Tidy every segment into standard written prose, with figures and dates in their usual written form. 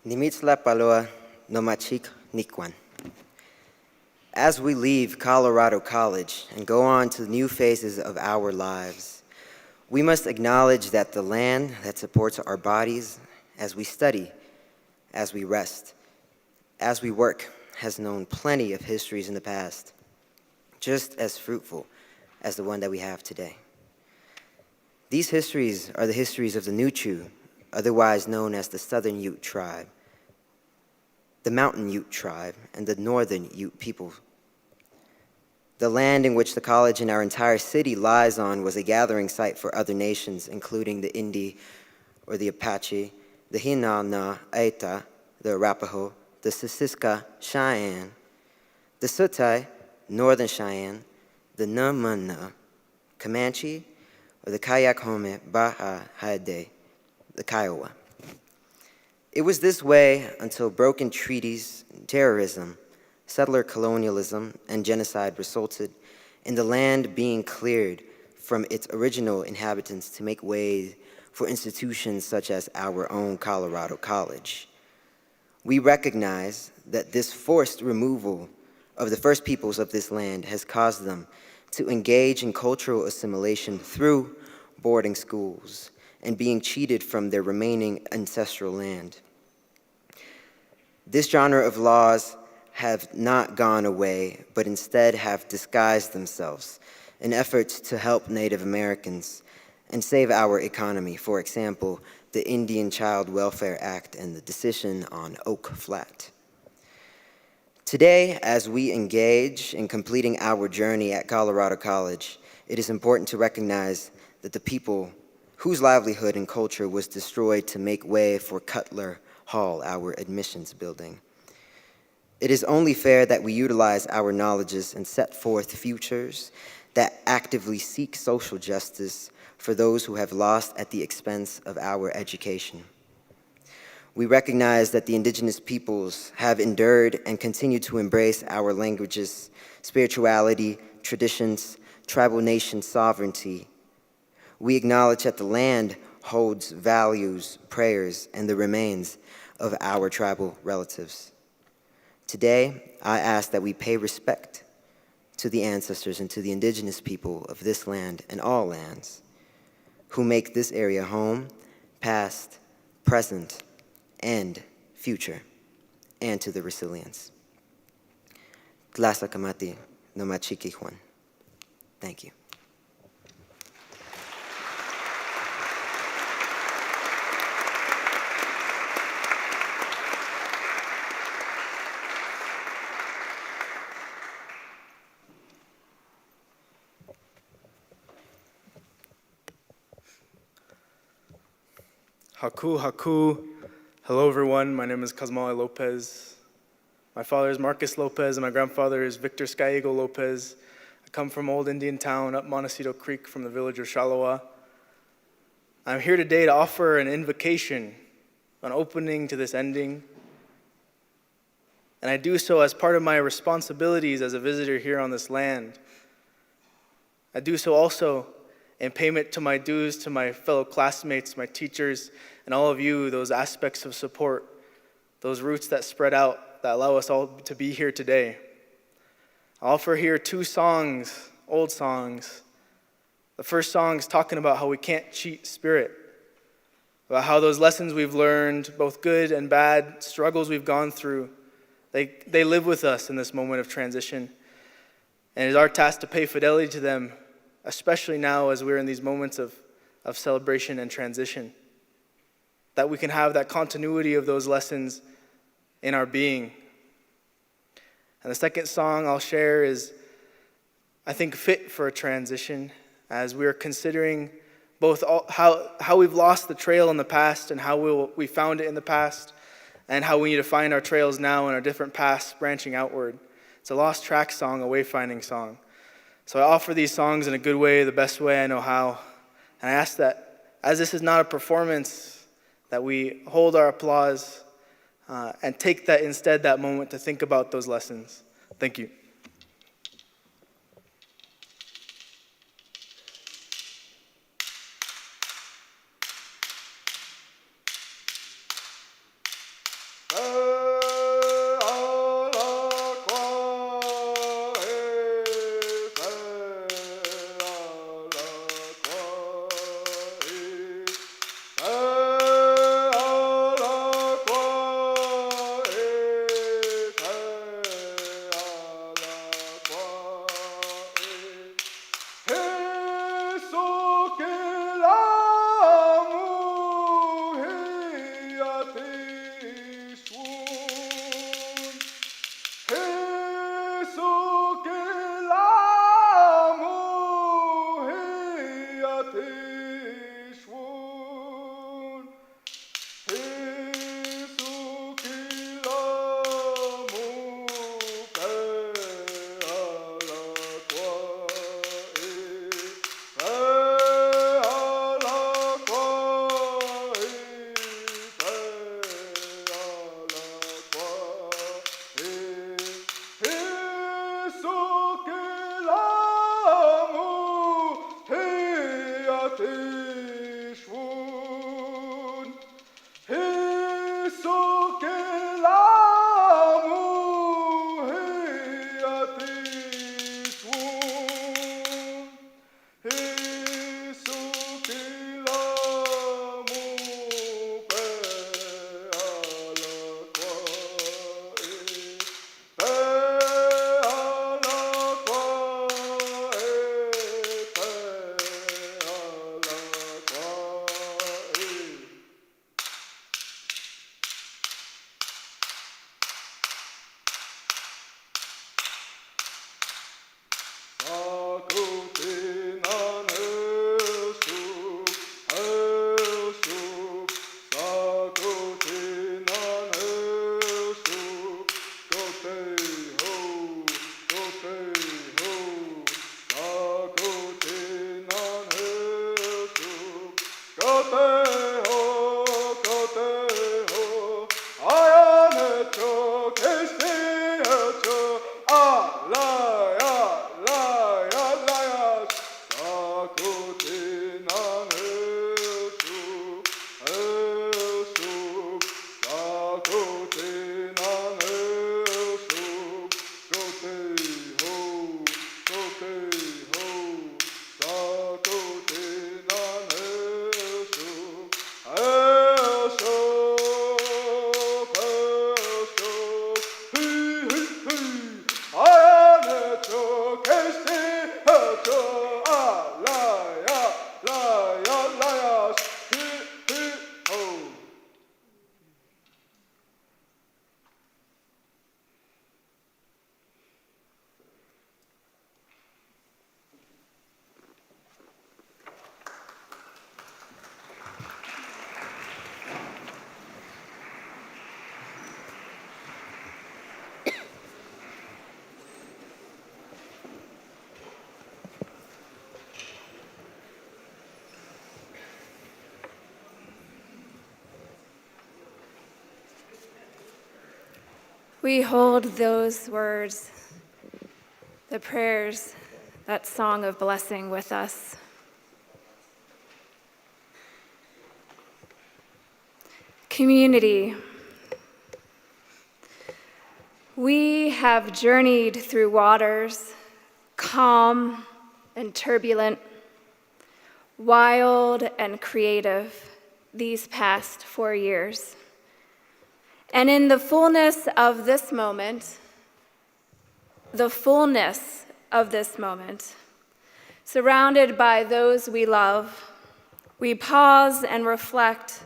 Nimitzla paloa no machik nikwan. As we leave Colorado College and go on to new phases of our lives, we must acknowledge that the land that supports our bodies as we study, as we rest, as we work, has known plenty of histories in the past, just as fruitful as the one that we have today. These histories are the histories of the Nuchu, otherwise known as the Southern Ute tribe, the Mountain Ute tribe, and the Northern Ute people. The land in which the college and our entire city lies on was a gathering site for other nations, including the Indi, or the Apache, the Hinana Aita, the Arapaho, the Sissiska Cheyenne, the Sutai, Northern Cheyenne, the Namana, Comanche, or the Kayakome Baha Haide, the Kiowa. It was this way until broken treaties, terrorism, settler colonialism, and genocide resulted in the land being cleared from its original inhabitants to make way for institutions such as our own Colorado College. We recognize that this forced removal of the first peoples of this land has caused them to engage in cultural assimilation through boarding schools and being cheated from their remaining ancestral land. This genre of laws have not gone away, but instead have disguised themselves in efforts to help Native Americans and save our economy. For example, the Indian Child Welfare Act and the decision on Oak Flat. Today, as we engage in completing our journey at Colorado College, it is important to recognize that the people whose livelihood and culture was destroyed to make way for Cutler Hall, our admissions building. It is only fair that we utilize our knowledges and set forth futures that actively seek social justice for those who have lost at the expense of our education. We recognize that the indigenous peoples have endured and continue to embrace our languages, spirituality, traditions, tribal nation sovereignty. We acknowledge that the land holds values, prayers, and the remains of our tribal relatives. Today, I ask that we pay respect to the ancestors and to the indigenous people of this land and all lands who make this area home, past, present, and future, and to the resilience. Tlasa kamati no machiki Juan. Thank you. Haku, haku. Hello, everyone. My name is Kazmali Lopez. My father is Marcus Lopez, and my grandfather is Victor Skyego Lopez. I come from Old Indian Town up Montecito Creek from the village of Shalawa. I'm here today to offer an invocation, an opening to this ending. And I do so as part of my responsibilities as a visitor here on this land. I do so also in payment to my dues to my fellow classmates, my teachers, and all of you, those aspects of support, those roots that spread out, that allow us all to be here today. I offer here 2 songs, old songs. The first song is talking about how we can't cheat spirit, about how those lessons we've learned, both good and bad, struggles we've gone through, they live with us in this moment of transition. And it is our task to pay fidelity to them, especially now as we're in these moments of celebration and transition, that we can have that continuity of those lessons in our being. And the second song I'll share is, I think, fit for a transition as we are considering both how we've lost the trail in the past and how we found it in the past, and how we need to find our trails now in our different paths branching outward. It's a lost track song, a wayfinding song. So I offer these songs in a good way, the best way I know how. And I ask that, as this is not a performance, that we hold our applause and take that instead, that moment to think about those lessons. Thank you. We hold those words, the prayers, that song of blessing with us. Community. We have journeyed through waters, calm and turbulent, wild and creative, these past 4 years. And in the fullness of this moment, surrounded by those we love, we pause and reflect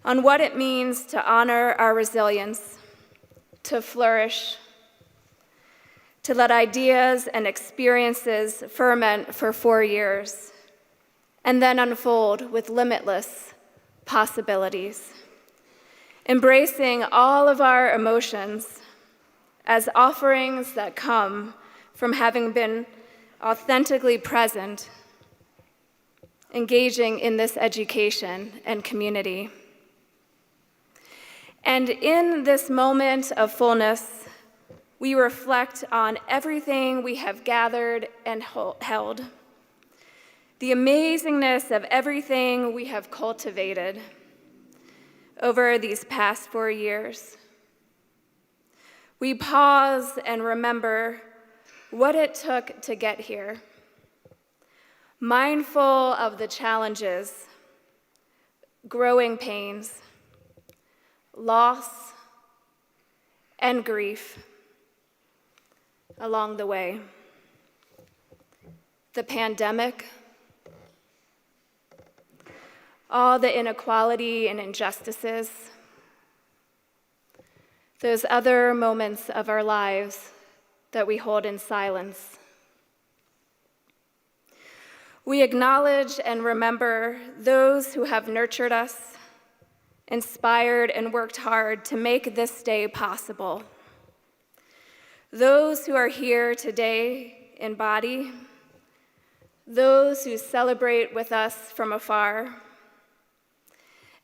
on what it means to honor our resilience, to flourish, to let ideas and experiences ferment for 4 years, and then unfold with limitless possibilities. Embracing all of our emotions as offerings that come from having been authentically present, engaging in this education and community. And in this moment of fullness, we reflect on everything we have gathered and held, the amazingness of everything we have cultivated over these past 4 years. We pause and remember what it took to get here, mindful of the challenges, growing pains, loss, and grief along the way. The pandemic, all the inequality and injustices, those other moments of our lives that we hold in silence. We acknowledge and remember those who have nurtured us, inspired and worked hard to make this day possible. Those who are here today in body, those who celebrate with us from afar,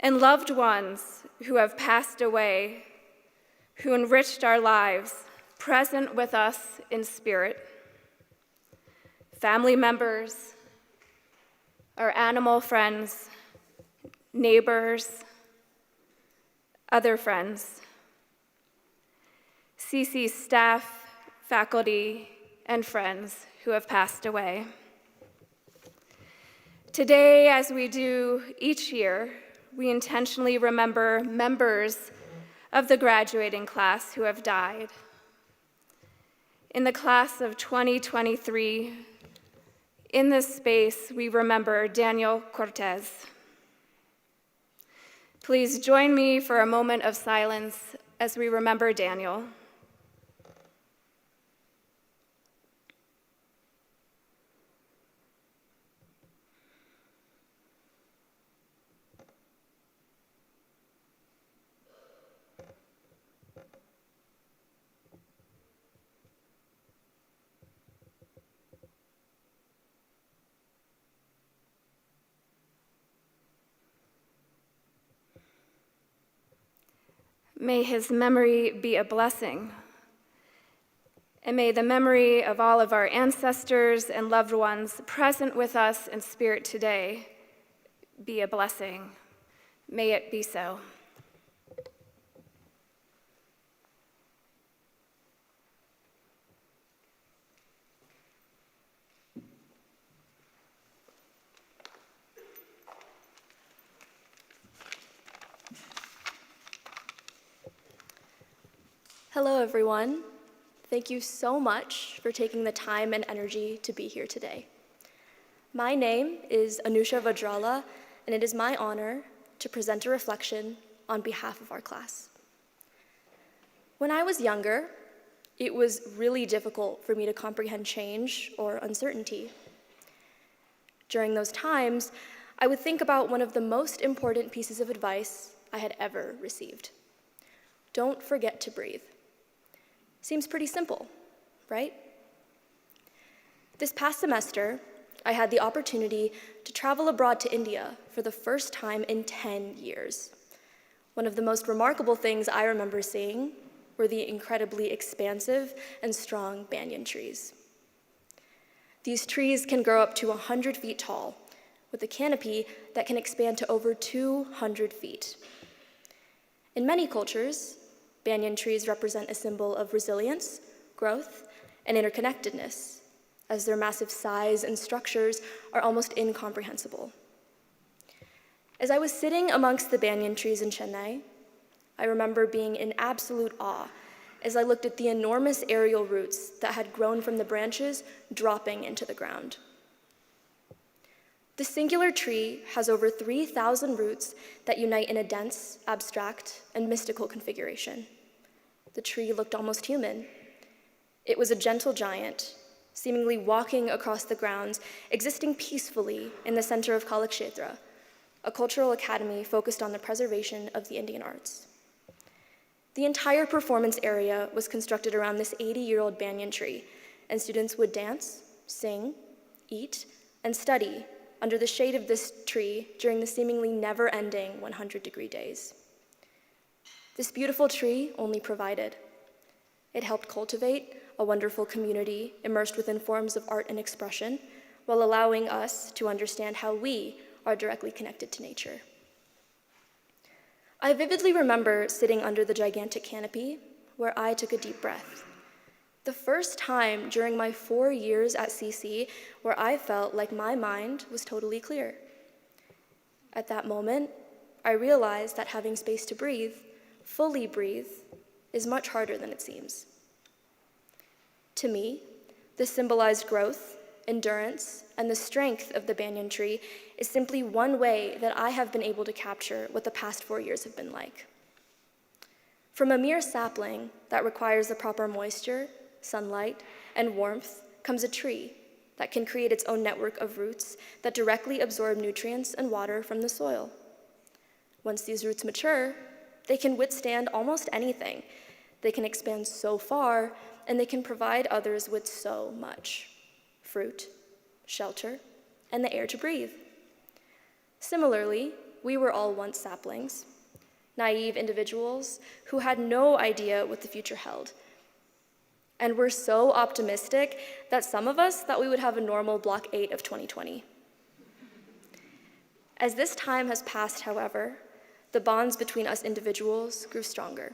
and loved ones who have passed away, who enriched our lives, present with us in spirit. Family members, our animal friends, neighbors, other friends, CC staff, faculty, and friends who have passed away. Today, as we do each year, we intentionally remember members of the graduating class who have died. In the class of 2023, in this space, we remember Daniel Cortez. Please join me for a moment of silence as we remember Daniel. May his memory be a blessing, and may the memory of all of our ancestors and loved ones present with us in spirit today be a blessing. May it be so. Hello, everyone. Thank you so much for taking the time and energy to be here today. My name is Anusha Vajrala, and it is my honor to present a reflection on behalf of our class. When I was younger, it was really difficult for me to comprehend change or uncertainty. During those times, I would think about one of the most important pieces of advice I had ever received. Don't forget to breathe. Seems pretty simple, right? This past semester, I had the opportunity to travel abroad to India for the first time in 10 years. One of the most remarkable things I remember seeing were the incredibly expansive and strong banyan trees. These trees can grow up to 100 feet tall, with a canopy that can expand to over 200 feet. In many cultures, banyan trees represent a symbol of resilience, growth, and interconnectedness, as their massive size and structures are almost incomprehensible. As I was sitting amongst the banyan trees in Chennai, I remember being in absolute awe as I looked at the enormous aerial roots that had grown from the branches dropping into the ground. The singular tree has over 3,000 roots that unite in a dense, abstract, and mystical configuration. The tree looked almost human. It was a gentle giant, seemingly walking across the grounds, existing peacefully in the center of Kalakshetra, a cultural academy focused on the preservation of the Indian arts. The entire performance area was constructed around this 80-year-old banyan tree, and students would dance, sing, eat, and study under the shade of this tree during the seemingly never-ending 100-degree days. This beautiful tree only provided. It helped cultivate a wonderful community immersed within forms of art and expression, while allowing us to understand how we are directly connected to nature. I vividly remember sitting under the gigantic canopy where I took a deep breath. The first time during my 4 years at CC where I felt like my mind was totally clear. At that moment, I realized that having space to breathe, fully breathe, is much harder than it seems. To me, this symbolized growth, endurance, and the strength of the banyan tree is simply one way that I have been able to capture what the past 4 years have been like. From a mere sapling that requires the proper moisture, sunlight, and warmth comes a tree that can create its own network of roots that directly absorb nutrients and water from the soil. Once these roots mature, they can withstand almost anything. They can expand so far, and they can provide others with so much: fruit, shelter, and the air to breathe. Similarly, we were all once saplings, naive individuals who had no idea what the future held. And we're so optimistic that some of us thought we would have a normal Block 8 of 2020. As this time has passed, however, the bonds between us individuals grew stronger.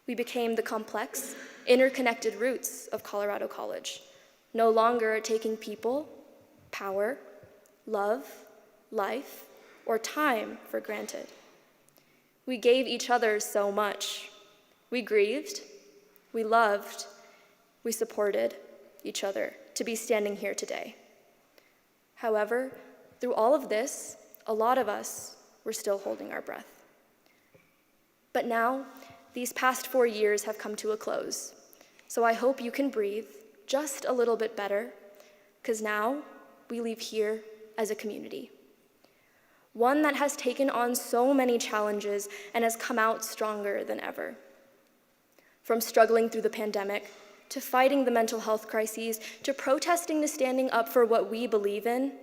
We became the complex, interconnected roots of Colorado College, no longer taking people, power, love, life, or time for granted. We gave each other so much. We grieved, we loved, we supported each other to be standing here today. However, through all of this, a lot of us were still holding our breath. But now, these past 4 years have come to a close, so I hope you can breathe just a little bit better, because now we leave here as a community. One that has taken on so many challenges and has come out stronger than ever. From struggling through the pandemic, to fighting the mental health crises, to protesting, to standing up for what we believe in,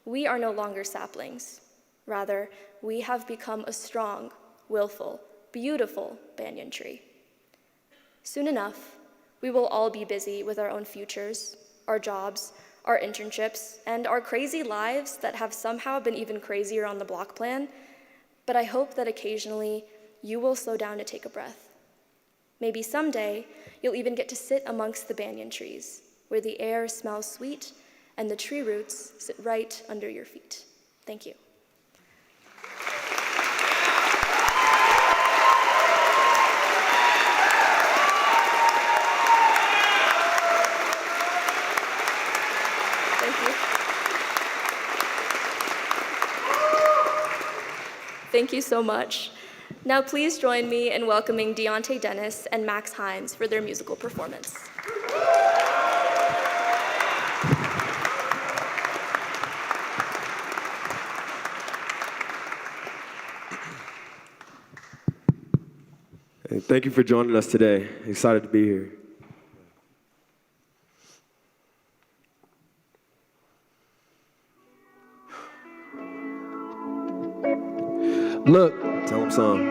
we are no longer saplings. Rather, we have become a strong, willful, beautiful banyan tree. Soon enough, we will all be busy with our own futures, our jobs, our internships, and our crazy lives that have somehow been even crazier on the block plan, but I hope that occasionally you will slow down to take a breath. Maybe someday you'll even get to sit amongst the banyan trees, where the air smells sweet and the tree roots sit right under your feet. Thank you. Thank you so much. Now please join me in welcoming Deontay Dennis and Max Hines for their musical performance. Hey, thank you for joining us today. Excited to be here. Look, tell them something.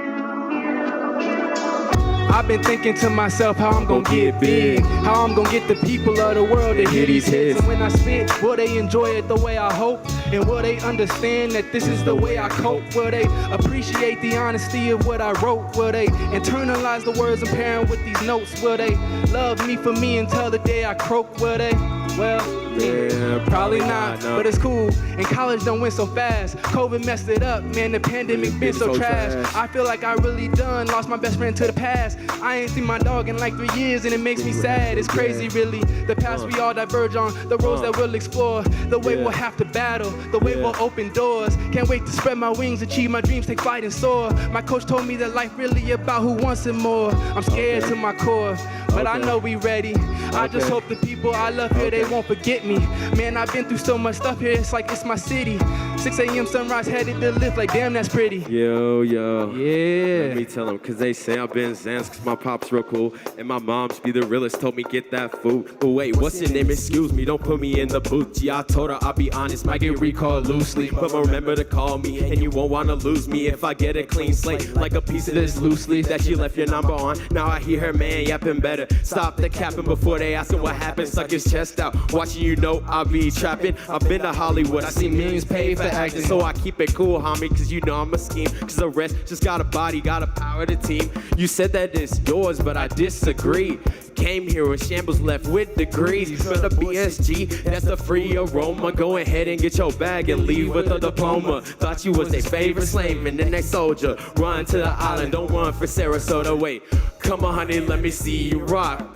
I've been thinking to myself how I'm gonna get big, how I'm gonna get the people of the world to hear these hits. And when I spit, will they enjoy it the way I hope? And will they understand that this is the way I cope? Will they appreciate the honesty of what I wrote? Will they internalize the words I'm pairing with these notes? Will they love me for me until the day I croak? Will they? Well, yeah, probably not, but it's cool. And college don't went so fast. COVID messed it up, man, the pandemic been so trash. I feel like I really done lost my best friend to the past. I ain't seen my dog in like 3 years and it makes me sad. It's crazy really, the path we all diverge on, the roads that we'll explore, the way we'll have to battle, the way we'll open doors. Can't wait to spread my wings, achieve my dreams, take flight and soar. My coach told me that life really about who wants it more. I'm scared to my core, but I know we ready. I just hope the people I love here, they won't forget me. Man, I've been through so much stuff here, it's like it's my city. 6 a.m. sunrise, headed to lift, like damn, that's pretty. Yo. Yeah. Let me tell them, cause they say I've been Zans, cause my pop's real cool. And my mom's be the realest, told me get that food. But wait, what's your name? Excuse me, don't put me in the booth. Yeah, I told her I'll be honest, might get recalled loosely. But remember to call me, and you won't wanna lose me if I get a clean slate. Like a piece of this loose leaf that you left your number on. Now I hear her man yapping better. Stop the capping before they ask him what happened. Suck his chest out, watching you know I be trapping. I've been to Hollywood, I see millions paid for acting. So I keep it cool, homie, cause you know I'm a scheme. Cause the rest just got a body, got a power to team. You said that it's yours, but I disagree. Came here with shambles, left with degrees. But the BSG, that's the free aroma. Go ahead and get your bag and leave with a diploma. Thought you was their favorite slave and the next soldier. Run to the island, don't run for Sarasota. Wait, come on, honey, let me see you rock.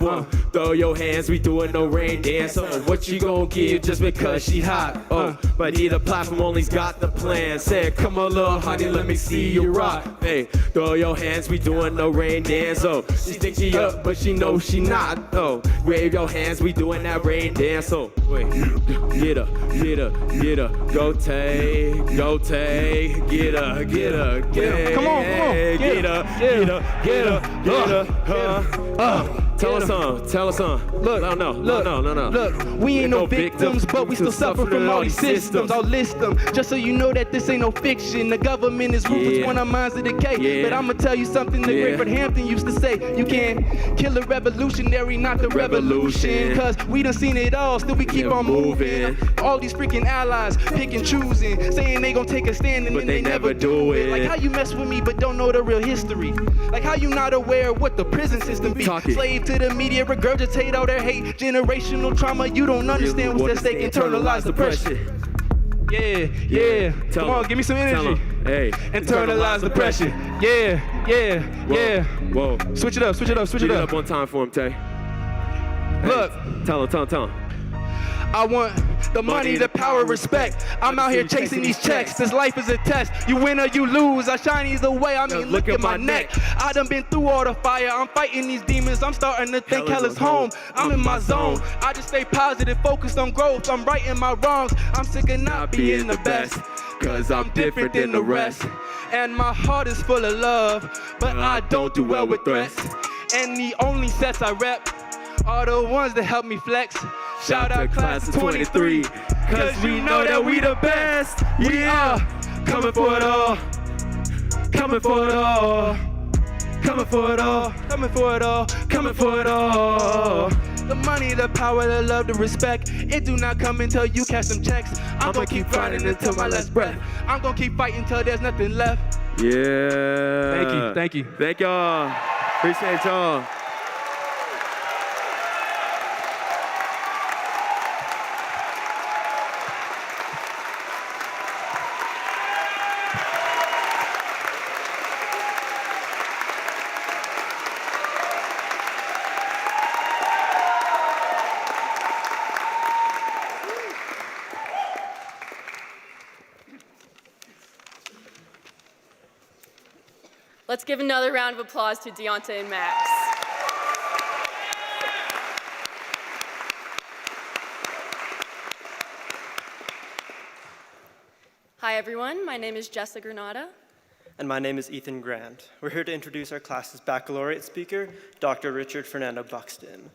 Throw your hands, we doing no rain dance. What you gon' give just because she hot? But need a platform, only's got the plan. Said, come on, little honey, let me see you rock. Hey, throw your hands, we doing no rain dance. She thinks she up, but she knows she not. Wave your hands, we doing that rain dance. Wait, get her, go take, get her, Come on, get her. Tell us something. Look, No. Look, we ain't no victims, but we still suffer from all these systems. I'll list them, just so you know that this ain't no fiction. The government is ruthless when our minds are decay. But I'ma tell you something the great Fred Hampton used to say. You can't kill a revolutionary, not the revolution. Cause we done seen it all, still we keep on moving. All these freaking allies, pick and choosing, saying they gon' take a stand and then they never do it. Like how you mess with me but don't know the real history. Like how you not aware of what the prison system be. Slave to the media, regurgitate all their hate. Generational trauma, you don't understand what's at stake. Internalize the pressure. Yeah. Come on, give me some energy. Hey, internalize the pressure. Yeah. Whoa. Switch it up. Speed it up one time for him, Tay. Look. Tell him. I want the money, the power, respect. I'm out here chasing these checks. This life is a test. You win or you lose. I shine either way. I mean, look at my neck. I done been through all the fire. I'm fighting these demons. I'm starting to think hell is home. I'm in my zone. I just stay positive, focused on growth. I'm righting my wrongs. I'm sick of not being the best. Cause I'm different than the rest. And my heart is full of love. But I don't do well with threats. And the only sets I rep are the ones that help me flex. Shout out class of 23, cause we know that we the best. We are coming for it all. Coming for it all. Coming for it all. Coming for it all. Coming for it all. The money, the power, the love, the respect. It do not come until you cash some checks. I'm gonna keep grinding until my last breath. I'm gonna keep fighting until there's nothing left. Yeah. Thank you. Thank y'all. Appreciate y'all. Let's give another round of applause to Deonta and Max. Hi everyone, my name is Jessa Granada. And my name is Ethan Grant. We're here to introduce our class's baccalaureate speaker, Dr. Richard Fernando Buxton.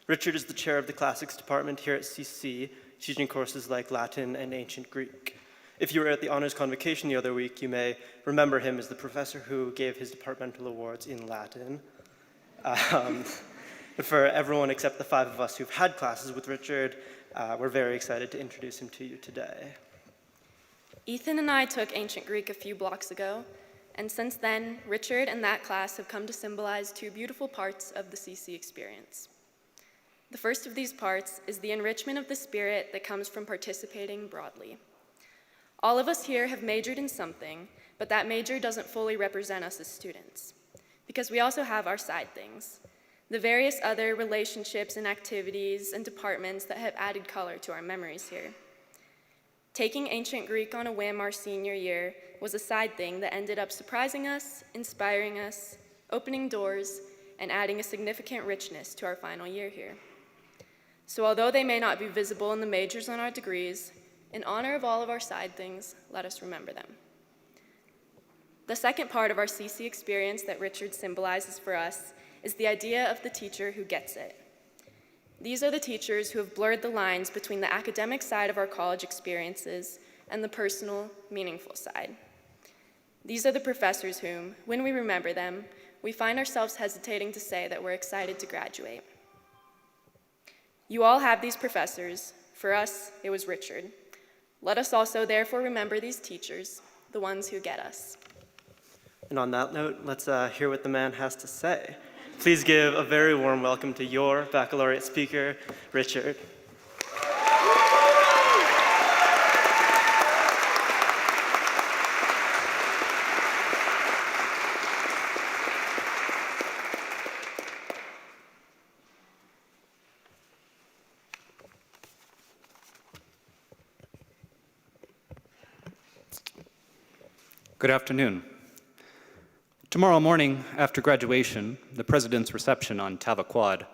Richard is the chair of the classics department here at CC, teaching courses like Latin and ancient Greek. If you were at the honors convocation the other week, you may remember him as the professor who gave his departmental awards in Latin. For everyone except the 5 of us who've had classes with Richard, we're very excited to introduce him to you today. Ethan and I took ancient Greek a few blocks ago, and since then, Richard and that class have come to symbolize 2 beautiful parts of the CC experience. The first of these parts is the enrichment of the spirit that comes from participating broadly. All of us here have majored in something, but that major doesn't fully represent us as students, because we also have our side things, the various other relationships and activities and departments that have added color to our memories here. Taking ancient Greek on a whim our senior year was a side thing that ended up surprising us, inspiring us, opening doors, and adding a significant richness to our final year here. So although they may not be visible in the majors on our degrees, in honor of all of our side things, let us remember them. The second part of our CC experience that Richard symbolizes for us is the idea of the teacher who gets it. These are the teachers who have blurred the lines between the academic side of our college experiences and the personal, meaningful side. These are the professors whom, when we remember them, we find ourselves hesitating to say that we're excited to graduate. You all have these professors. For us, it was Richard. Let us also therefore remember these teachers, the ones who get us. And on that note, let's hear what the man has to say. Please give a very warm welcome to your baccalaureate speaker, Richard. Good afternoon. Tomorrow morning, after graduation, the President's reception on Tava Quad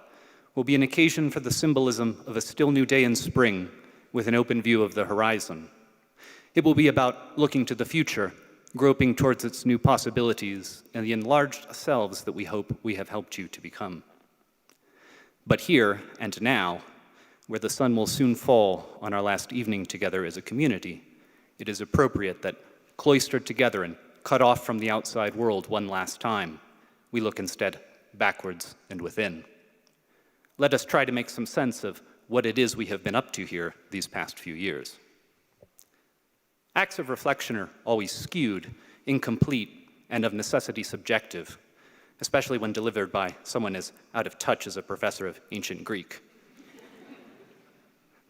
will be an occasion for the symbolism of a still new day in spring with an open view of the horizon. It will be about looking to the future, groping towards its new possibilities and the enlarged selves that we hope we have helped you to become. But here and now, where the sun will soon fall on our last evening together as a community, it is appropriate that, cloistered together and cut off from the outside world one last time, we look instead backwards and within. Let us try to make some sense of what it is we have been up to here these past few years. Acts of reflection are always skewed, incomplete, and of necessity subjective, especially when delivered by someone as out of touch as a professor of ancient Greek.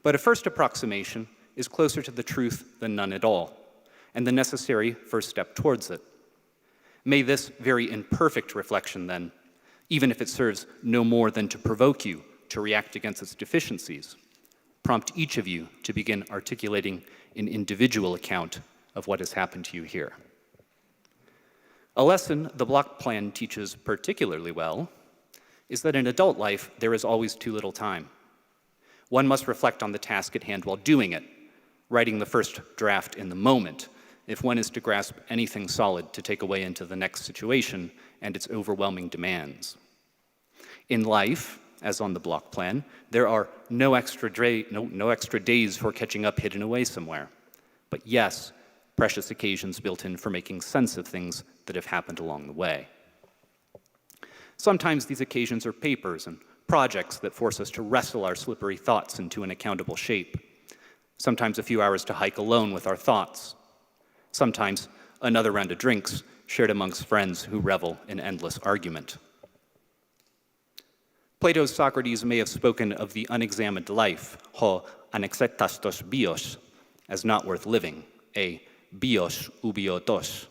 But a first approximation is closer to the truth than none at all, and the necessary first step towards it. May this very imperfect reflection, then, even if it serves no more than to provoke you to react against its deficiencies, prompt each of you to begin articulating an individual account of what has happened to you here. A lesson the block plan teaches particularly well is that in adult life, there is always too little time. One must reflect on the task at hand while doing it, writing the first draft in the moment, if one is to grasp anything solid to take away into the next situation and its overwhelming demands. In life, as on the block plan, there are no extra days for catching up hidden away somewhere. But yes, precious occasions built in for making sense of things that have happened along the way. Sometimes these occasions are papers and projects that force us to wrestle our slippery thoughts into an accountable shape. Sometimes a few hours to hike alone with our thoughts. Sometimes another round of drinks shared amongst friends who revel in endless argument. Plato's Socrates may have spoken of the unexamined life, ho anexetastos bios, as not worth living, a bios ubiotos.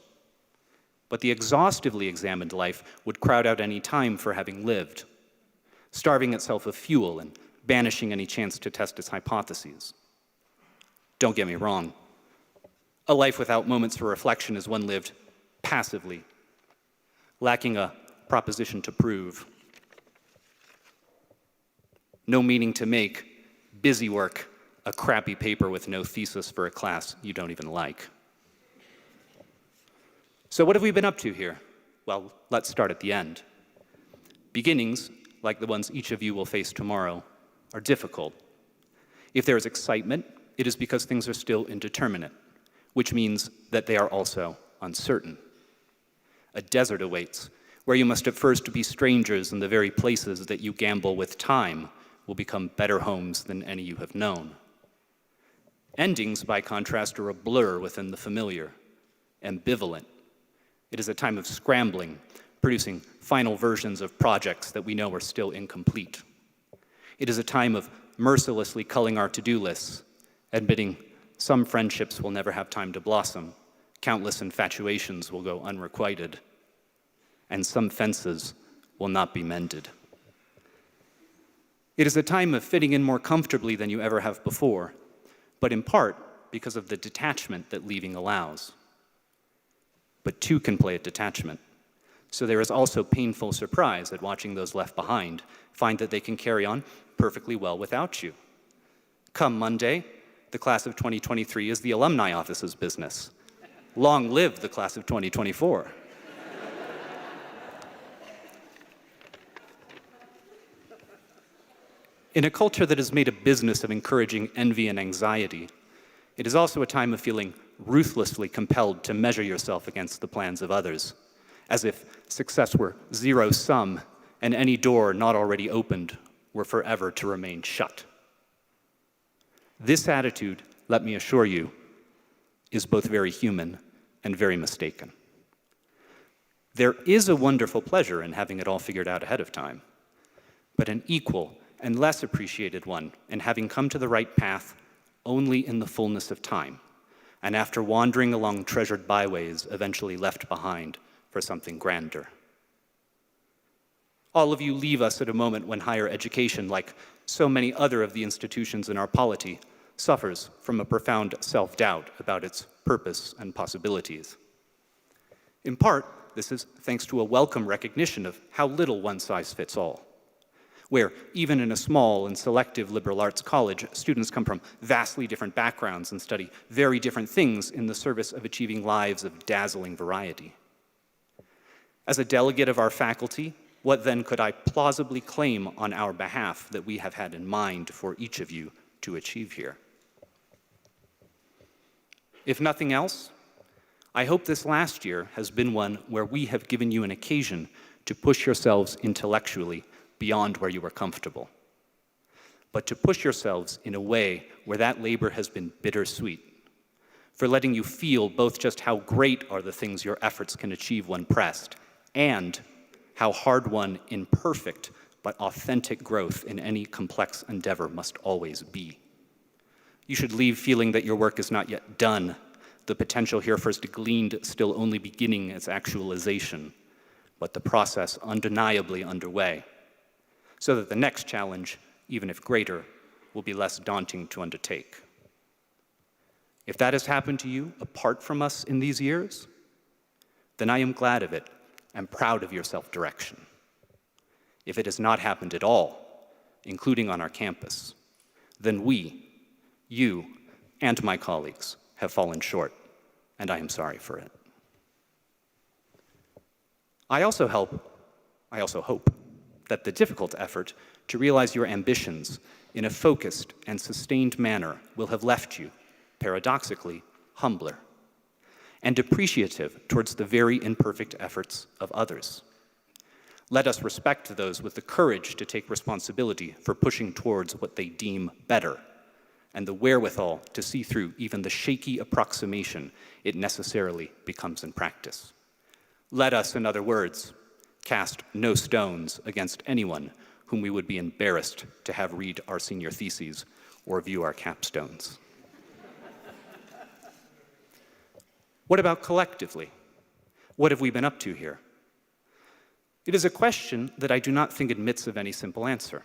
But the exhaustively examined life would crowd out any time for having lived, starving itself of fuel and banishing any chance to test its hypotheses. Don't get me wrong. A life without moments for reflection is one lived passively, lacking a proposition to prove. No meaning to make, busy work, a crappy paper with no thesis for a class you don't even like. So what have we been up to here? Well, let's start at the end. Beginnings, like the ones each of you will face tomorrow, are difficult. If there is excitement, it is because things are still indeterminate, which means that they are also uncertain. A desert awaits, where you must at first be strangers in the very places that you gamble with time will become better homes than any you have known. Endings, by contrast, are a blur within the familiar, ambivalent. It is a time of scrambling, producing final versions of projects that we know are still incomplete. It is a time of mercilessly culling our to-do lists, admitting some friendships will never have time to blossom, countless infatuations will go unrequited, and some fences will not be mended. It is a time of fitting in more comfortably than you ever have before, but in part because of the detachment that leaving allows. But two can play at detachment, so there is also painful surprise at watching those left behind find that they can carry on perfectly well without you. Come Monday, the class of 2023 is the alumni office's business. Long live the class of 2024. In a culture that has made a business of encouraging envy and anxiety, it is also a time of feeling ruthlessly compelled to measure yourself against the plans of others, as if success were zero-sum and any door not already opened were forever to remain shut. This attitude, let me assure you, is both very human and very mistaken. There is a wonderful pleasure in having it all figured out ahead of time, but an equal and less appreciated one in having come to the right path only in the fullness of time, and after wandering along treasured byways eventually left behind for something grander. All of you leave us at a moment when higher education, like so many other of the institutions in our polity, suffers from a profound self-doubt about its purpose and possibilities. In part, this is thanks to a welcome recognition of how little one size fits all, where even in a small and selective liberal arts college, students come from vastly different backgrounds and study very different things in the service of achieving lives of dazzling variety. As a delegate of our faculty, what then could I plausibly claim on our behalf that we have had in mind for each of you to achieve here? If nothing else, I hope this last year has been one where we have given you an occasion to push yourselves intellectually beyond where you are comfortable, but to push yourselves in a way where that labor has been bittersweet, for letting you feel both just how great are the things your efforts can achieve when pressed, and how hard-won, imperfect, but authentic growth in any complex endeavor must always be. You should leave feeling that your work is not yet done, the potential here first gleaned still only beginning its actualization, but the process undeniably underway, so that the next challenge, even if greater, will be less daunting to undertake. If that has happened to you apart from us in these years, then I am glad of it and proud of your self-direction. If it has not happened at all, including on our campus, then we, you, and my colleagues have fallen short, and I am sorry for it. I also hope that the difficult effort to realize your ambitions in a focused and sustained manner will have left you, paradoxically, humbler and appreciative towards the very imperfect efforts of others. Let us respect those with the courage to take responsibility for pushing towards what they deem better, and the wherewithal to see through even the shaky approximation it necessarily becomes in practice. Let us, in other words, cast no stones against anyone whom we would be embarrassed to have read our senior theses or view our capstones. What about collectively? What have we been up to here? It is a question that I do not think admits of any simple answer.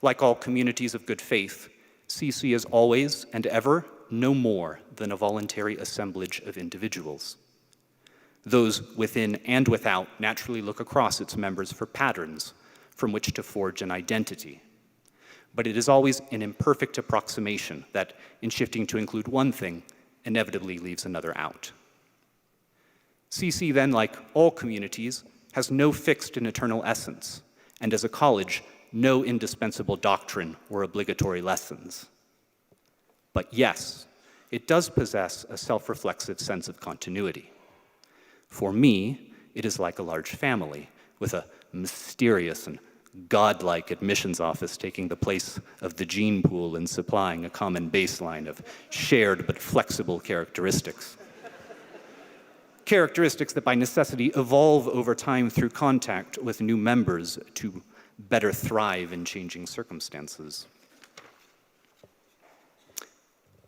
Like all communities of good faith, CC is always and ever no more than a voluntary assemblage of individuals. Those within and without naturally look across its members for patterns from which to forge an identity. But it is always an imperfect approximation that, in shifting to include one thing, inevitably leaves another out. CC then, like all communities, has no fixed and eternal essence, and as a college, no indispensable doctrine or obligatory lessons. But yes, it does possess a self-reflexive sense of continuity. For me, it is like a large family, with a mysterious and godlike admissions office taking the place of the gene pool and supplying a common baseline of shared but flexible characteristics. Characteristics that by necessity evolve over time through contact with new members to better thrive in changing circumstances.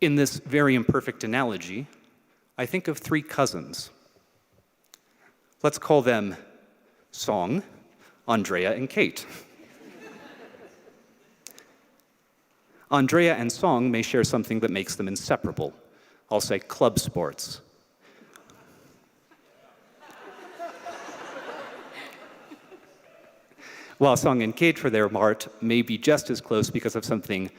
In this very imperfect analogy, I think of three cousins. Let's call them Song, Andrea, and Kate. Andrea and Song may share something that makes them inseparable. I'll say club sports. While Song and Kate, for their part, may be just as close because of something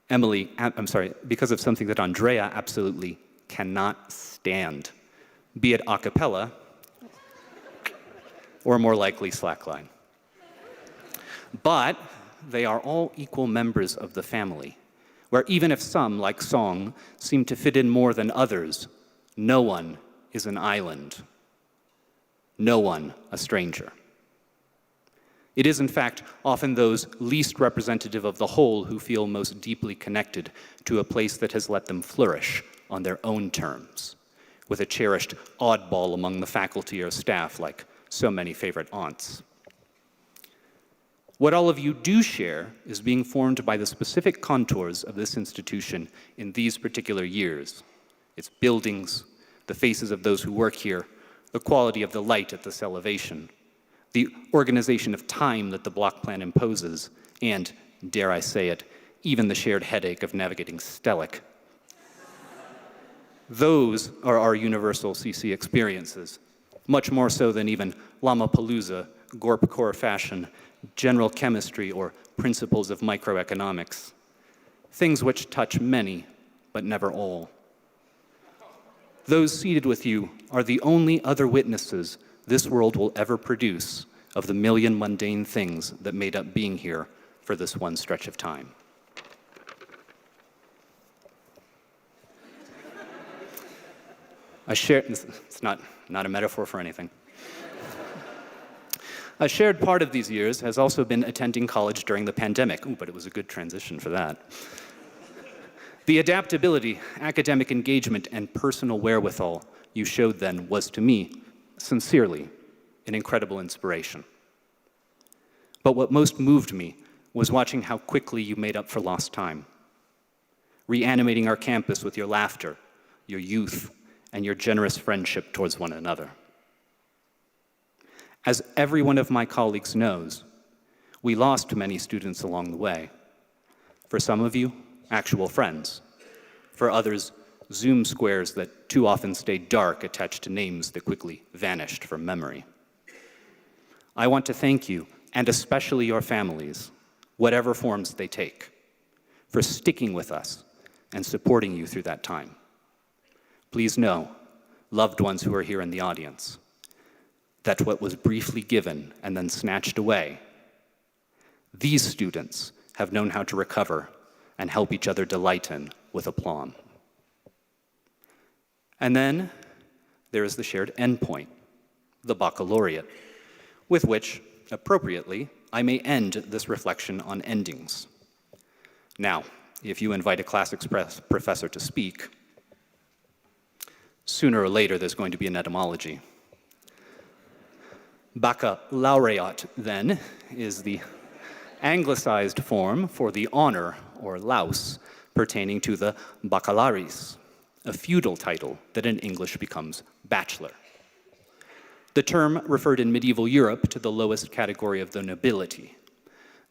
because of something that Andrea absolutely cannot stand, be it a cappella or more likely slackline. But they are all equal members of the family, where even if some, like Song, seem to fit in more than others, no one is an island, no one a stranger. It is, in fact, often those least representative of the whole who feel most deeply connected to a place that has let them flourish on their own terms, with a cherished oddball among the faculty or staff like so many favorite aunts. What all of you do share is being formed by the specific contours of this institution in these particular years. Its buildings, the faces of those who work here, the quality of the light at this elevation, the organization of time that the block plan imposes, and, dare I say it, even the shared headache of navigating Stellic. Those are our universal CC experiences, much more so than even Lamapalooza, Gorp core fashion, general chemistry, or principles of microeconomics. Things which touch many, but never all. Those seated with you are the only other witnesses this world will ever produce of the million mundane things that made up being here for this one stretch of time. It's not a metaphor for anything. A shared part of these years has also been attending college during the pandemic. Ooh, but it was a good transition for that. The adaptability, academic engagement, and personal wherewithal you showed then was, to me, sincerely, an incredible inspiration. But what most moved me was watching how quickly you made up for lost time, reanimating our campus with your laughter, your youth, and your generous friendship towards one another. As every one of my colleagues knows, we lost many students along the way. For some of you, actual friends. For others, Zoom squares that too often stayed dark attached to names that quickly vanished from memory. I want to thank you, and especially your families, whatever forms they take, for sticking with us and supporting you through that time. Please know, loved ones who are here in the audience, that what was briefly given and then snatched away, these students have known how to recover and help each other delight in with aplomb. And then there is the shared endpoint, the baccalaureate, with which, appropriately, I may end this reflection on endings. Now, if you invite a classics professor to speak, sooner or later there's going to be an etymology. Baccalaureate, then, is the anglicized form for the honor, or laus, pertaining to the baccalaris, a feudal title that in English becomes bachelor. The term referred in medieval Europe to the lowest category of the nobility,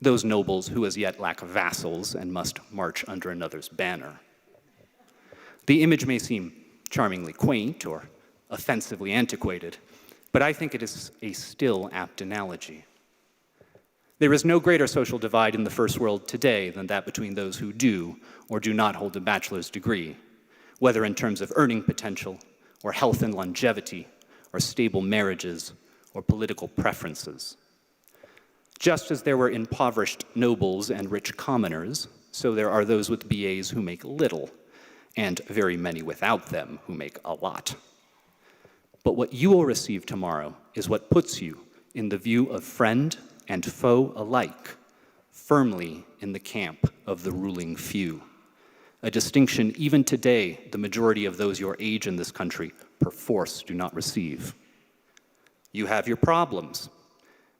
those nobles who as yet lack vassals and must march under another's banner. The image may seem charmingly quaint or offensively antiquated, but I think it is a still apt analogy. There is no greater social divide in the first world today than that between those who do or do not hold a bachelor's degree, whether in terms of earning potential, or health and longevity, or stable marriages, or political preferences. Just as there were impoverished nobles and rich commoners, so there are those with BAs who make little, and very many without them who make a lot. But what you will receive tomorrow is what puts you in the view of friend and foe alike, firmly in the camp of the ruling few. A distinction even today the majority of those your age in this country perforce do not receive. You have your problems,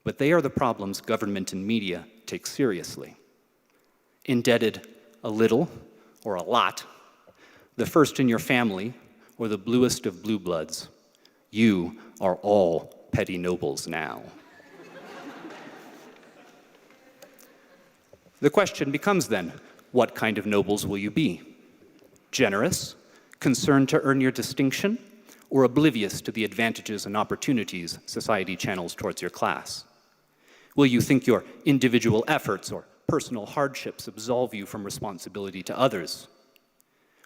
but they are the problems government and media take seriously. Indebted a little or a lot, the first in your family or the bluest of blue bloods, you are all petty nobles now. The question becomes then, what kind of nobles will you be? Generous, concerned to earn your distinction, or oblivious to the advantages and opportunities society channels towards your class? Will you think your individual efforts or personal hardships absolve you from responsibility to others?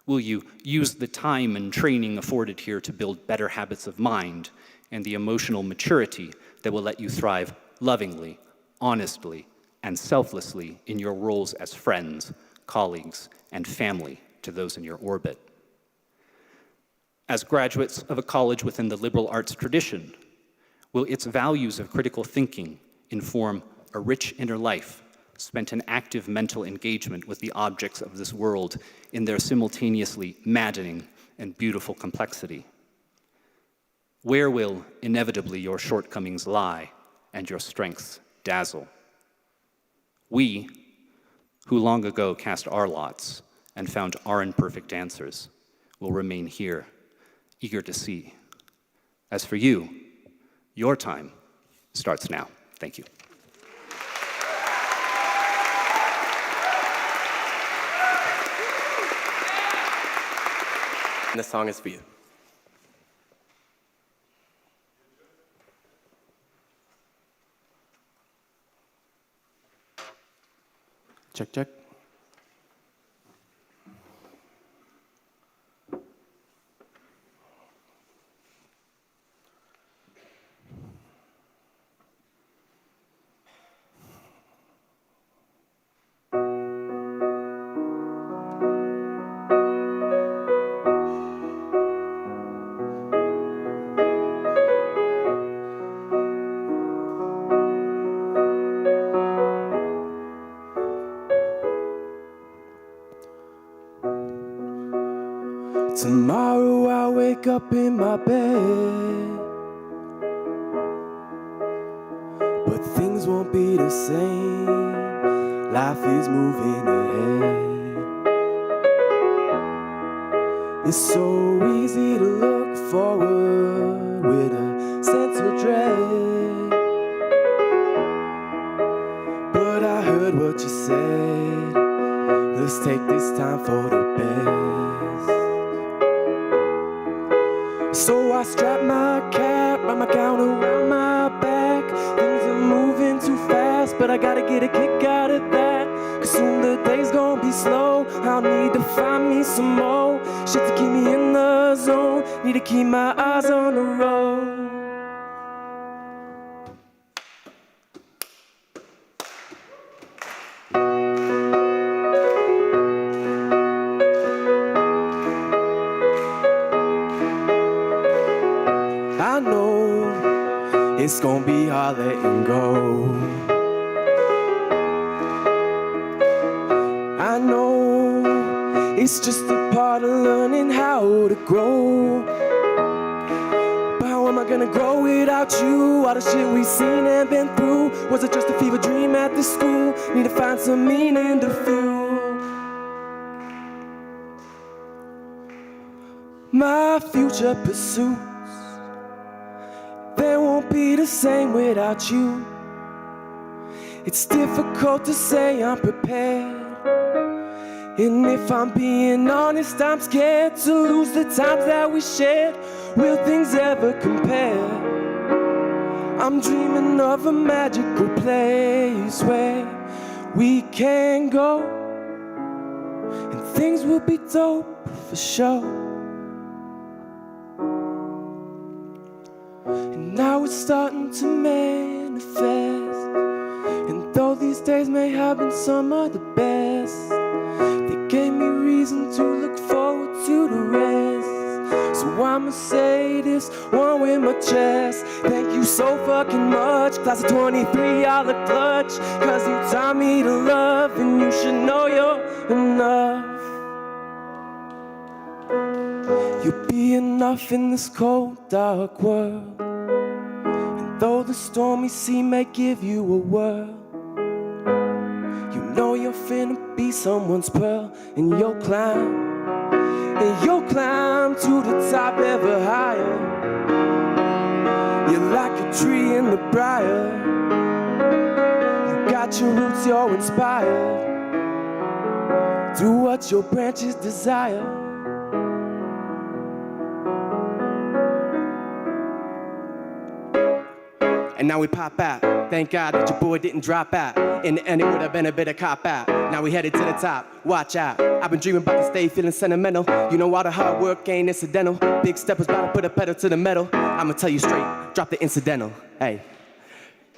Will you use the time and training afforded here to build better habits of mind and the emotional maturity that will let you thrive lovingly, honestly, and selflessly in your roles as friends, colleagues, and family to those in your orbit? As graduates of a college within the liberal arts tradition, will its values of critical thinking inform a rich inner life spent in active mental engagement with the objects of this world in their simultaneously maddening and beautiful complexity? Where will inevitably your shortcomings lie and your strengths dazzle? We, who long ago cast our lots and found our imperfect answers, will remain here, eager to see. As for you, your time starts now. Thank you. And the song is for you. Check, check. Tomorrow I'll wake up in my bed, but things won't be the same. Life is moving ahead. It's so easy to look forward with a sense of dread, but I heard what you said. Let's take this time for the best. So I strap my cap, wrap my gown around my back. Things are moving too fast, but I gotta get a kick out of that. Cause soon the day's gonna be slow. I'll need to find me some more shit to keep me in the zone. Need to keep my eyes on the road. I know it's gonna be hard letting go. I know it's just a part of learning how to grow. But how am I gonna grow without you? All the shit we've seen and been through. Was it just a fever dream at the school? Need to find some meaning to fuel my future pursuits. They won't be the same without you. It's difficult to say I'm prepared, and if I'm being honest, I'm scared to lose the times that we shared. Will things ever compare? I'm dreaming of a magical place where we can go, and things will be dope for sure. And now it's starting to manifest, and though these days may have been some of the best, they gave me reason to look forward to the rest. So I'ma say this one with my chest. Thank you so fucking much, class of 23, y'all a clutch. Cause you taught me to love, and you should know you're enough. You'll be enough in this cold, dark world. And though the stormy sea may give you a whirl, you know you're finna be someone's pearl. And you'll climb to the top ever higher. You're like a tree in the briar. You got your roots, you're inspired. Do what your branches desire. And now we pop out. Thank God that your boy didn't drop out. In the end, it would have been a bit of cop out. Now we headed to the top. Watch out. I've been dreaming about to stay feeling sentimental. You know all the hard work ain't incidental. Big steppers about to put a pedal to the metal. I'ma tell you straight, drop the incidental. Hey.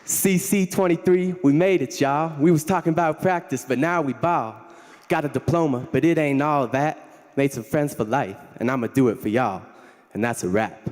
CC23, we made it, y'all. We was talking about practice, but now we ball. Got a diploma, but it ain't all that. Made some friends for life, and I'ma do it for y'all. And that's a wrap.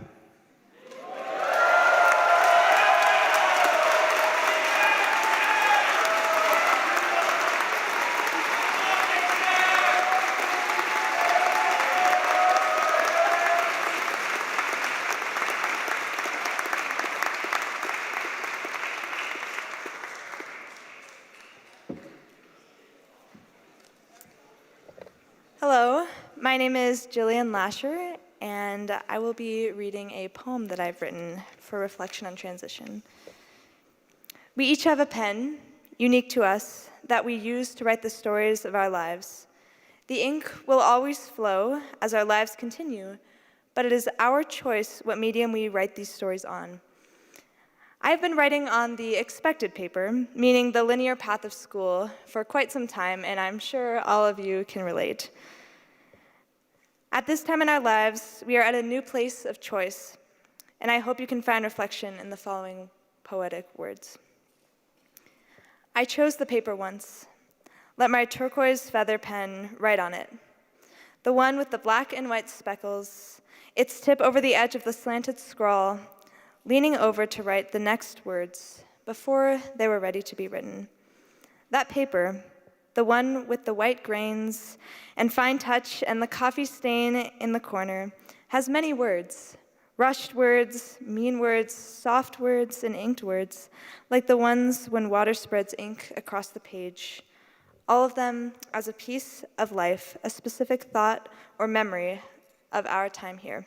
Hello, my name is Jillian Lasher, and I will be reading a poem that I've written for reflection on transition. We each have a pen, unique to us, that we use to write the stories of our lives. The ink will always flow as our lives continue, but it is our choice what medium we write these stories on. I've been writing on the expected paper, meaning the linear path of school, for quite some time, and I'm sure all of you can relate. At this time in our lives, we are at a new place of choice, and I hope you can find reflection in the following poetic words. I chose the paper once. Let my turquoise feather pen write on it. The one with the black and white speckles, its tip over the edge of the slanted scrawl, leaning over to write the next words before they were ready to be written. That paper, the one with the white grains and fine touch and the coffee stain in the corner, has many words, rushed words, mean words, soft words, and inked words, like the ones when water spreads ink across the page, all of them as a piece of life, a specific thought or memory of our time here.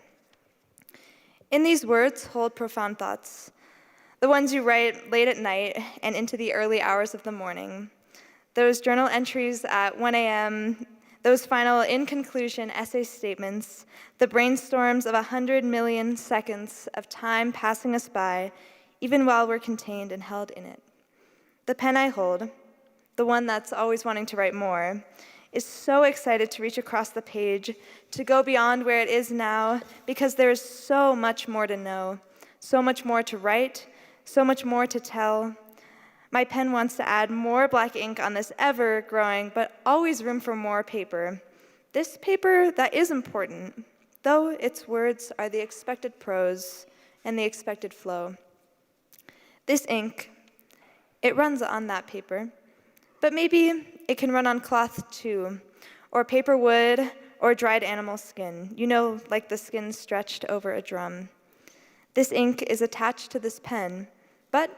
In these words hold profound thoughts, the ones you write late at night and into the early hours of the morning, those journal entries at 1 a.m., those final, in conclusion, essay statements, the brainstorms of 100 million seconds of time passing us by, even while we're contained and held in it. The pen I hold, the one that's always wanting to write more, is so excited to reach across the page, to go beyond where it is now, because there is so much more to know, so much more to write, so much more to tell. My pen wants to add more black ink on this ever-growing, but always room for more paper. This paper that is important, though its words are the expected prose and the expected flow. This ink, it runs on that paper, but maybe it can run on cloth too, or paper wood, or dried animal skin, you know, like the skin stretched over a drum. This ink is attached to this pen, but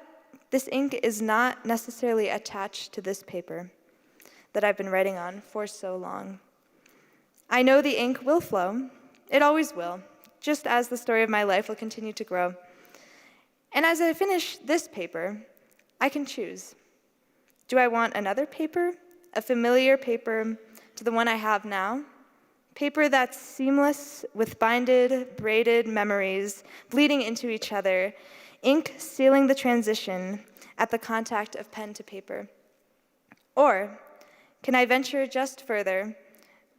this ink is not necessarily attached to this paper that I've been writing on for so long. I know the ink will flow. It always will, just as the story of my life will continue to grow. And as I finish this paper, I can choose. Do I want another paper, a familiar paper to the one I have now? Paper that's seamless with binded, braided memories bleeding into each other, ink sealing the transition at the contact of pen to paper. Or can I venture just further,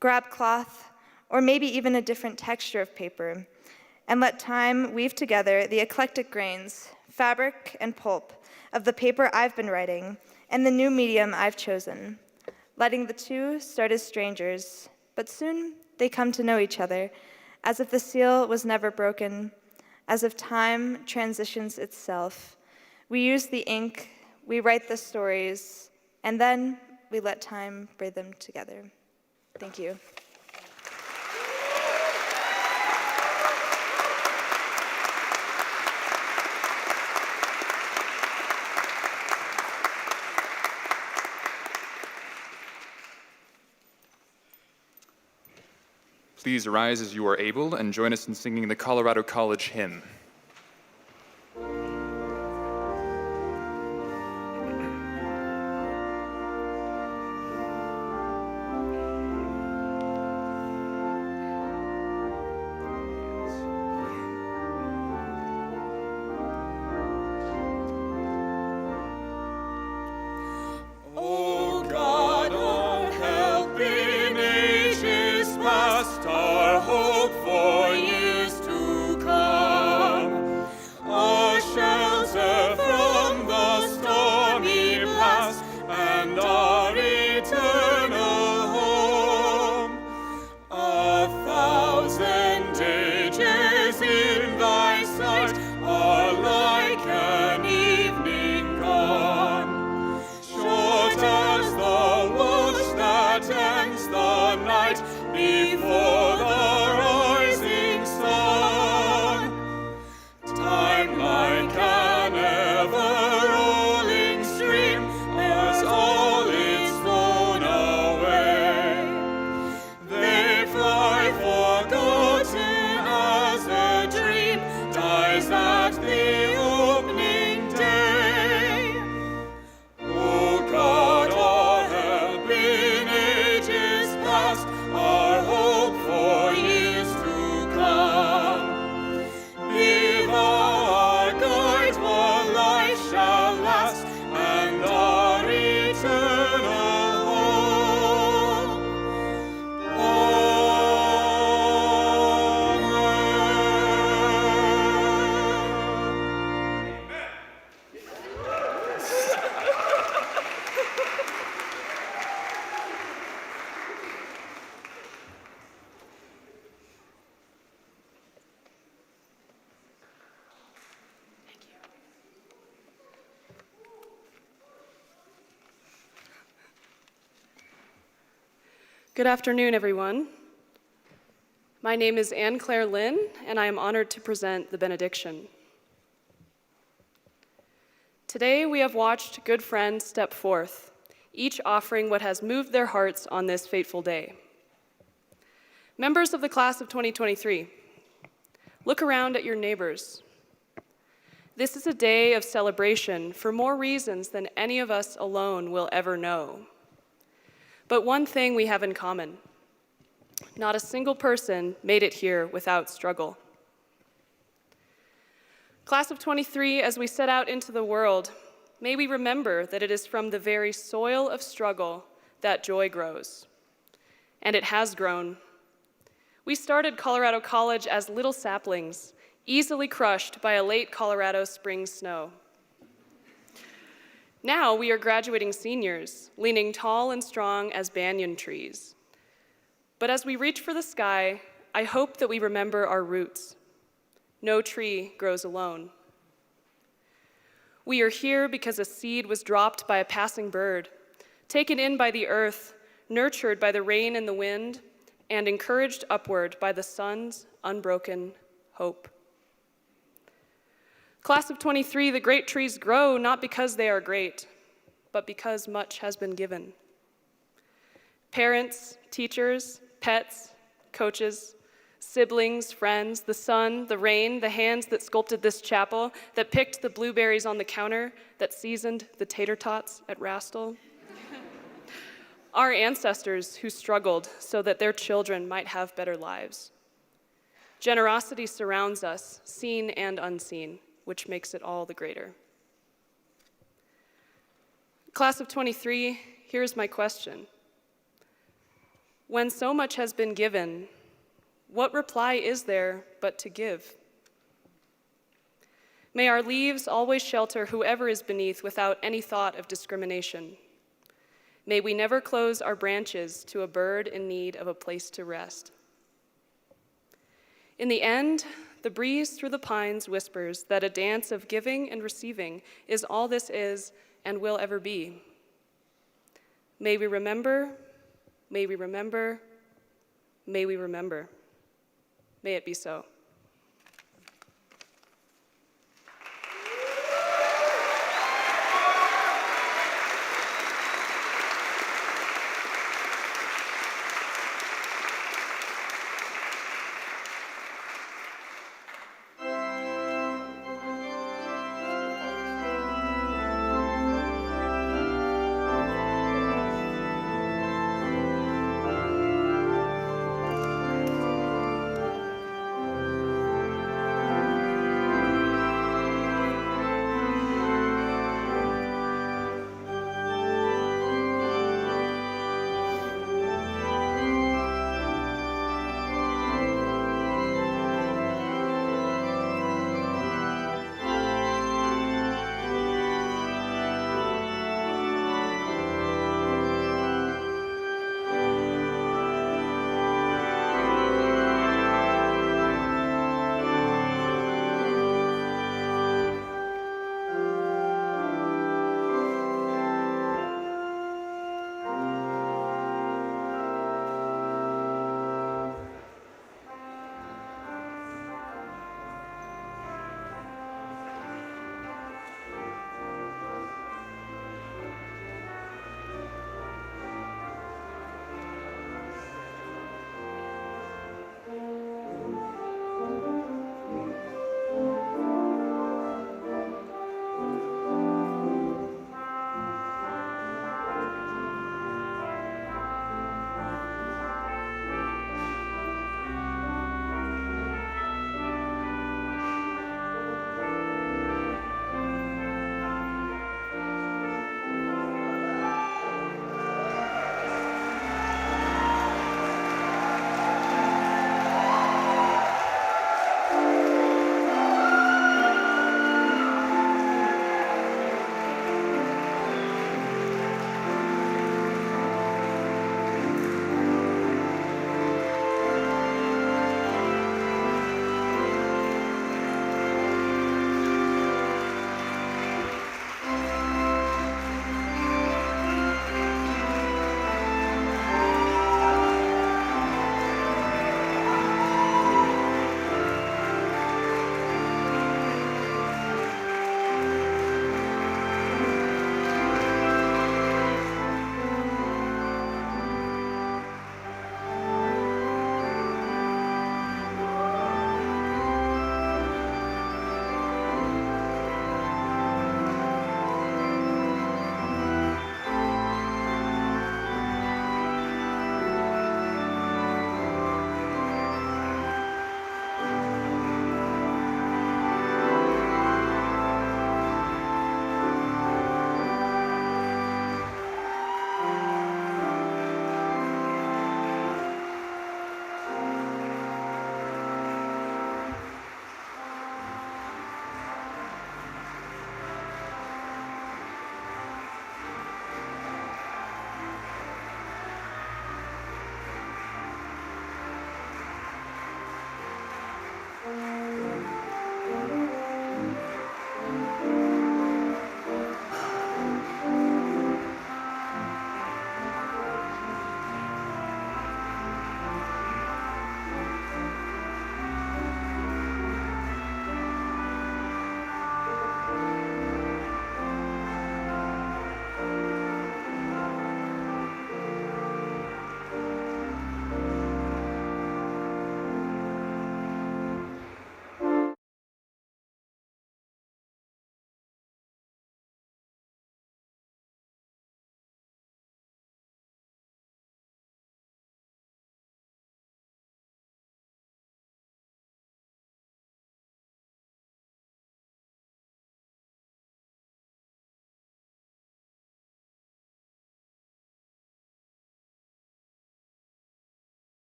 grab cloth, or maybe even a different texture of paper, and let time weave together the eclectic grains, fabric, and pulp of the paper I've been writing and the new medium I've chosen, letting the two start as strangers, but soon they come to know each other as if the seal was never broken, as if time transitions itself. We use the ink, we write the stories, and then we let time braid them together. Thank you. Please rise as you are able and join us in singing the Colorado College hymn. Good afternoon, everyone. My name is Anne Claire Lynn, and I am honored to present the benediction. Today, we have watched good friends step forth, each offering what has moved their hearts on this fateful day. Members of the class of 2023, look around at your neighbors. This is a day of celebration for more reasons than any of us alone will ever know. But one thing we have in common: not a single person made it here without struggle. Class of 23, as we set out into the world, may we remember that it is from the very soil of struggle that joy grows. And it has grown. We started Colorado College as little saplings, easily crushed by a late Colorado spring snow. Now we are graduating seniors, leaning tall and strong as banyan trees. But as we reach for the sky, I hope that we remember our roots. No tree grows alone. We are here because a seed was dropped by a passing bird, taken in by the earth, nurtured by the rain and the wind, and encouraged upward by the sun's unbroken hope. Class of 23, the great trees grow not because they are great, but because much has been given. Parents, teachers, pets, coaches, siblings, friends, the sun, the rain, the hands that sculpted this chapel, that picked the blueberries on the counter, that seasoned the tater tots at Rastel. Our ancestors who struggled so that their children might have better lives. Generosity surrounds us, seen and unseen, which makes it all the greater. Class of 23, here's my question. When so much has been given, what reply is there but to give? May our leaves always shelter whoever is beneath without any thought of discrimination. May we never close our branches to a bird in need of a place to rest. In the end, the breeze through the pines whispers that a dance of giving and receiving is all this is and will ever be. May we remember, may we remember, may we remember. May it be so.